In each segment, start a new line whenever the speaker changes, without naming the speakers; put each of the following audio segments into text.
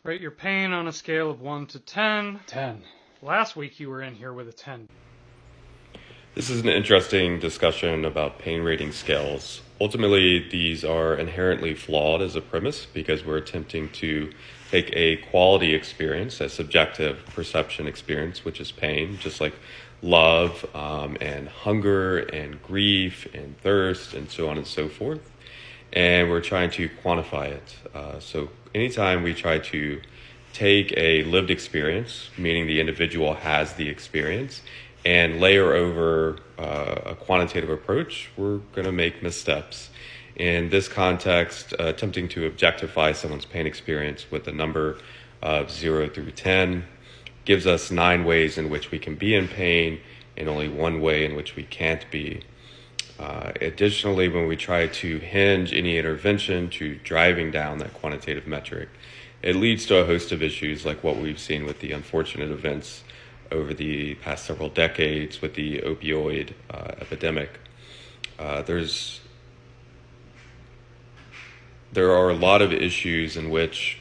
Rate your pain on a scale of 1 to 10.
10.
Last week you were in here with a 10.
This is an interesting discussion about pain rating scales. Ultimately, these are inherently flawed as a premise because we're attempting to take a quality experience, a subjective perception experience, which is pain, just like love and hunger and grief and thirst and so on and so forth. And we're trying to quantify it. So anytime we try to take a lived experience, meaning the individual has the experience, and layer over a quantitative approach, we're going to make missteps. In this context, attempting to objectify someone's pain experience with a number of 0 through 10 gives us 9 ways in which we can be in pain and only 1 way in which we can't be. Additionally, when we try to hinge any intervention to driving down that quantitative metric, it leads to a host of issues like what we've seen with the unfortunate events over the past several decades with the opioid epidemic. There are a lot of issues in which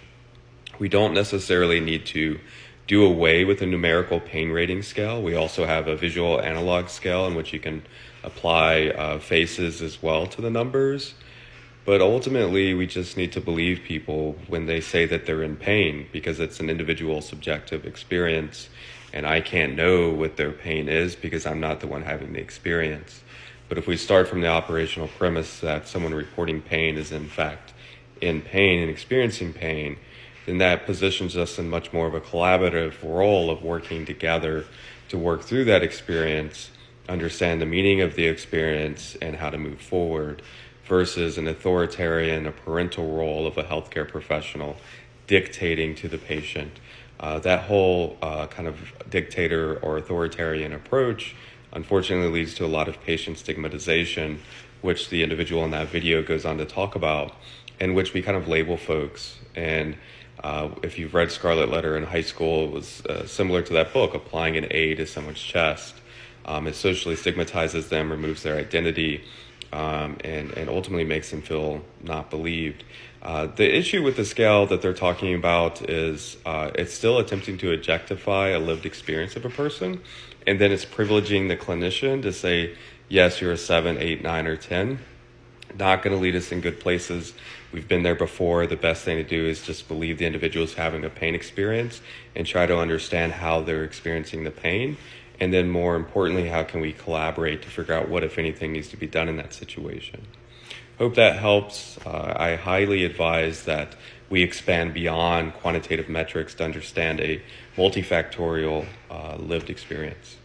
we don't necessarily need to do away with a numerical pain rating scale. We also have a visual analog scale in which you can apply faces as well to the numbers. But ultimately, we just need to believe people when they say that they're in pain because it's an individual subjective experience and I can't know what their pain is because I'm not the one having the experience. But if we start from the operational premise that someone reporting pain is in fact in pain and experiencing pain, then that positions us in much more of a collaborative role of working together to work through that experience, understand the meaning of the experience and how to move forward, versus an authoritarian, a parental role of a healthcare professional dictating to the patient. That whole kind of dictator or authoritarian approach unfortunately leads to a lot of patient stigmatization, which the individual in that video goes on to talk about, in which we kind of label folks. And if you've read Scarlet Letter in high school, it was similar to that book, applying an A to someone's chest. It socially stigmatizes them, removes their identity, and ultimately makes them feel not believed. The issue with the scale that they're talking about is it's still attempting to objectify a lived experience of a person, and then it's privileging the clinician to say, yes, you're a 7, 8, 9, or 10. Not going to lead us in good places. We've been there before. The best thing to do is just believe the individual is having a pain experience and try to understand how they're experiencing the pain. And then more importantly, how can we collaborate to figure out what, if anything, needs to be done in that situation. Hope that helps. I highly advise that we expand beyond quantitative metrics to understand a multifactorial lived experience.